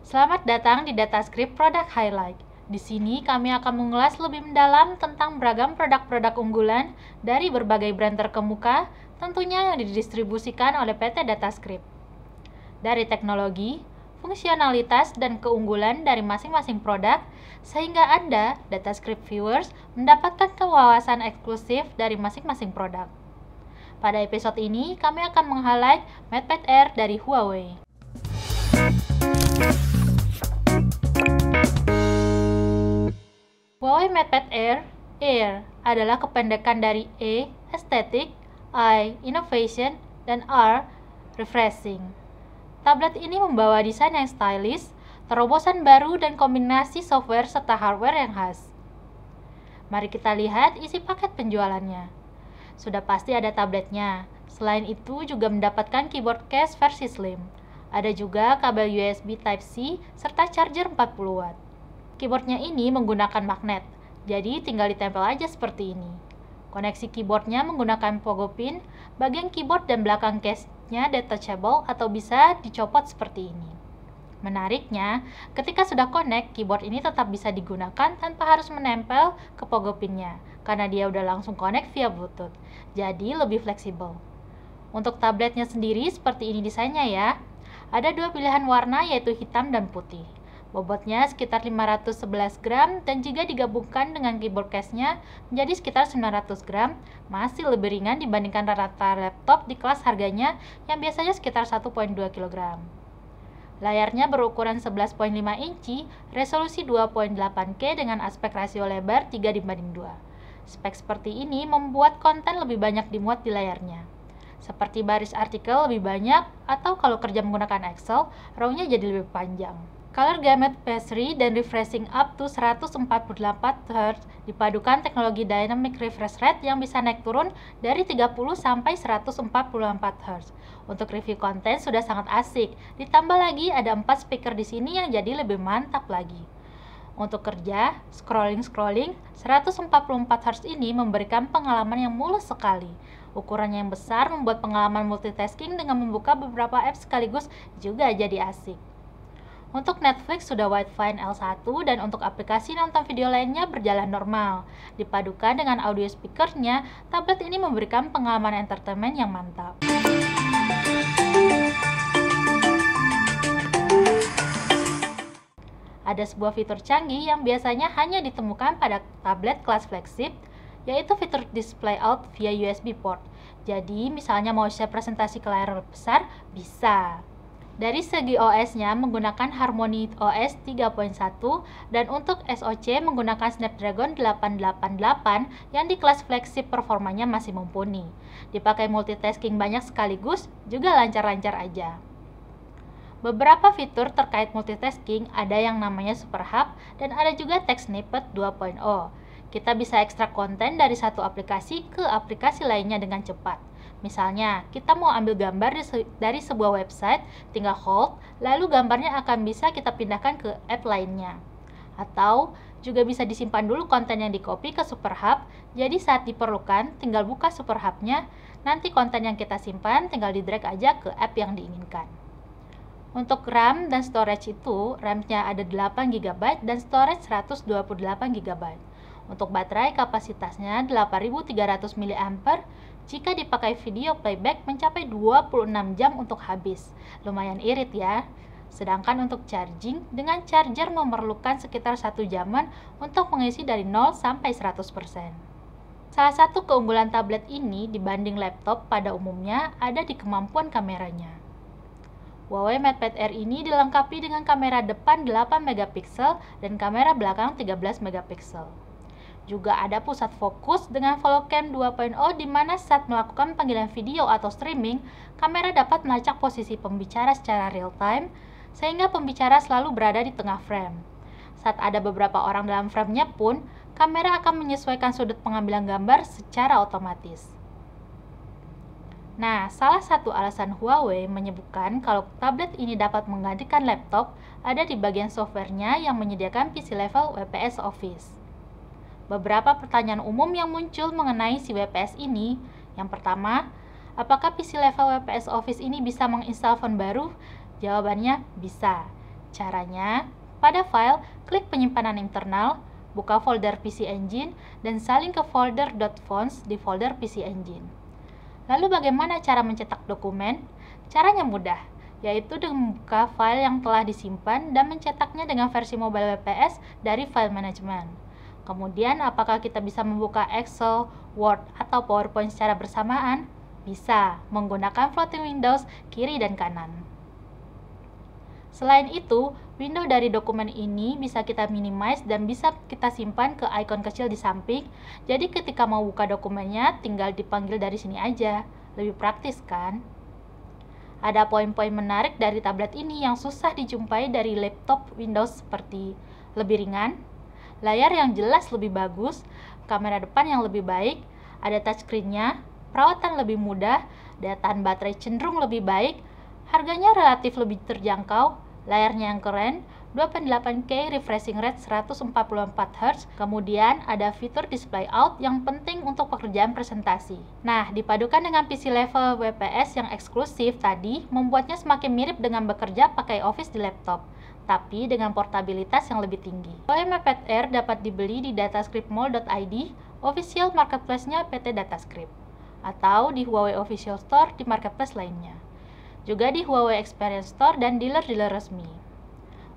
Selamat datang di DataScript Product Highlight. Di sini kami akan mengulas lebih mendalam tentang beragam produk-produk unggulan dari berbagai brand terkemuka, tentunya yang didistribusikan oleh PT DataScript. Dari teknologi, fungsionalitas, dan keunggulan dari masing-masing produk, sehingga Anda, DataScript viewers, mendapatkan kewawasan eksklusif dari masing-masing produk. Pada episode ini, kami akan meng-highlight MatePad Air dari Huawei. Huawei MatePad Air adalah kependekan dari E, Aesthetic, I, Innovation, dan R, Refreshing. Tablet ini membawa desain yang stylish, terobosan baru, dan kombinasi software serta hardware yang khas. Mari kita lihat isi paket penjualannya. Sudah pasti ada tabletnya. Selain itu juga mendapatkan keyboard case versi slim. Ada juga kabel USB Type-C serta charger 40 watt. Keyboardnya ini menggunakan magnet, jadi tinggal ditempel aja seperti ini. Koneksi keyboardnya menggunakan pogo pin, bagian keyboard dan belakang case-nya detachable atau bisa dicopot seperti ini. Menariknya, ketika sudah connect, keyboard ini tetap bisa digunakan tanpa harus menempel ke pogo pin-nya, karena dia udah langsung connect via Bluetooth, jadi lebih fleksibel. Untuk tabletnya sendiri seperti ini desainnya ya. Ada dua pilihan warna yaitu hitam dan putih. Bobotnya sekitar 511 gram dan jika digabungkan dengan keyboard case-nya menjadi sekitar 900 gram, masih lebih ringan dibandingkan rata-rata laptop di kelas harganya yang biasanya sekitar 1,2 kg. Layarnya berukuran 11,5 inci, resolusi 2.8K dengan aspek rasio lebar 3:2. Spek seperti ini membuat konten lebih banyak dimuat di layarnya. Seperti baris artikel lebih banyak, atau kalau kerja menggunakan Excel, row-nya jadi lebih panjang. Color gamut pastry dan refreshing up to 144 Hz dipadukan teknologi dynamic refresh rate yang bisa naik turun dari 30 sampai 144 Hz. Untuk review konten sudah sangat asik, ditambah lagi ada 4 speaker di sini yang jadi lebih mantap lagi. Untuk kerja, scrolling 144 Hz ini memberikan pengalaman yang mulus sekali. Ukurannya yang besar membuat pengalaman multitasking dengan membuka beberapa apps sekaligus juga jadi asik. Untuk Netflix sudah widefine L1 dan untuk aplikasi nonton video lainnya berjalan normal. Dipadukan dengan audio speakernya, tablet ini memberikan pengalaman entertainment yang mantap. Ada sebuah fitur canggih yang biasanya hanya ditemukan pada tablet kelas flagship, yaitu fitur display out via USB port. Jadi, misalnya mau share presentasi ke layar besar, bisa. Dari segi OS-nya menggunakan Harmony OS 3.1 dan untuk SoC menggunakan Snapdragon 888 yang di kelas flagship performanya masih mumpuni. Dipakai multitasking banyak sekaligus, juga lancar-lancar aja. Beberapa fitur terkait multitasking ada yang namanya Super Hub dan ada juga Text Snippet 2.0. Kita bisa ekstrak konten dari satu aplikasi ke aplikasi lainnya dengan cepat. Misalnya, kita mau ambil gambar dari sebuah website, tinggal hold, lalu gambarnya akan bisa kita pindahkan ke app lainnya. Atau juga bisa disimpan dulu konten yang di-copy ke Super Hub, jadi saat diperlukan tinggal buka Super Hub-nya, nanti konten yang kita simpan tinggal di-drag aja ke app yang diinginkan. Untuk RAM dan storage itu, RAM-nya ada 8GB dan storage 128GB. Untuk baterai kapasitasnya 8300 mAh, jika dipakai video playback mencapai 26 jam untuk habis. Lumayan irit ya. Sedangkan untuk charging, dengan charger memerlukan sekitar 1 jaman untuk mengisi dari 0 sampai 100%. Salah satu keunggulan tablet ini dibanding laptop pada umumnya ada di kemampuan kameranya. Huawei MatePad Air ini dilengkapi dengan kamera depan 8MP dan kamera belakang 13MP. Juga ada pusat fokus dengan Volocam 2.0 di mana saat melakukan panggilan video atau streaming, kamera dapat melacak posisi pembicara secara real time, sehingga pembicara selalu berada di tengah frame. Saat ada beberapa orang dalam frame-nya pun, kamera akan menyesuaikan sudut pengambilan gambar secara otomatis. Nah, salah satu alasan Huawei menyebutkan kalau tablet ini dapat menggantikan laptop ada di bagian softwarenya yang menyediakan PC level WPS Office. Beberapa pertanyaan umum yang muncul mengenai si WPS ini. Yang pertama, apakah PC level WPS Office ini bisa menginstal font baru? Jawabannya bisa. Caranya, pada file, klik penyimpanan internal, buka folder PC Engine, dan salin ke folder .fonts di folder PC Engine. Lalu bagaimana cara mencetak dokumen? Caranya mudah, yaitu dengan membuka file yang telah disimpan dan mencetaknya dengan versi mobile WPS dari file management. Kemudian, apakah kita bisa membuka Excel, Word, atau PowerPoint secara bersamaan? Bisa, menggunakan floating windows kiri dan kanan. Selain itu, window dari dokumen ini bisa kita minimize dan bisa kita simpan ke icon kecil di samping. Jadi ketika mau buka dokumennya, tinggal dipanggil dari sini aja. Lebih praktis kan? Ada poin-poin menarik dari tablet ini yang susah dijumpai dari laptop Windows seperti lebih ringan, layar yang jelas lebih bagus, kamera depan yang lebih baik, ada touchscreen-nya, perawatan lebih mudah, daya tahan baterai cenderung lebih baik, harganya relatif lebih terjangkau, layarnya yang keren, 2.8K refreshing rate 144Hz, kemudian ada fitur display out yang penting untuk pekerjaan presentasi. Nah, dipadukan dengan PC level WPS yang eksklusif tadi, membuatnya semakin mirip dengan bekerja pakai Office di laptop, tapi dengan portabilitas yang lebih tinggi. Huawei MatePad Air dapat dibeli di datascriptmall.id, official marketplace-nya PT Datascript, atau di Huawei Official Store di marketplace lainnya. Juga di Huawei Experience Store dan dealer-dealer resmi.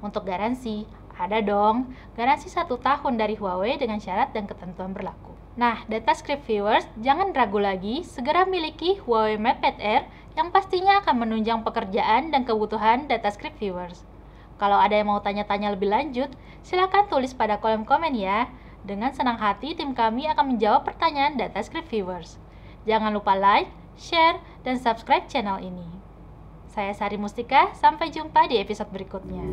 Untuk garansi, ada dong, garansi 1 tahun dari Huawei dengan syarat dan ketentuan berlaku. Nah, Datascript viewers, jangan ragu lagi, segera miliki Huawei MatePad Air yang pastinya akan menunjang pekerjaan dan kebutuhan Datascript viewers. Kalau ada yang mau tanya-tanya lebih lanjut, silakan tulis pada kolom komen ya. Dengan senang hati, tim kami akan menjawab pertanyaan Datascript viewers. Jangan lupa like, share, dan subscribe channel ini. Saya Sari Mustika, sampai jumpa di episode berikutnya.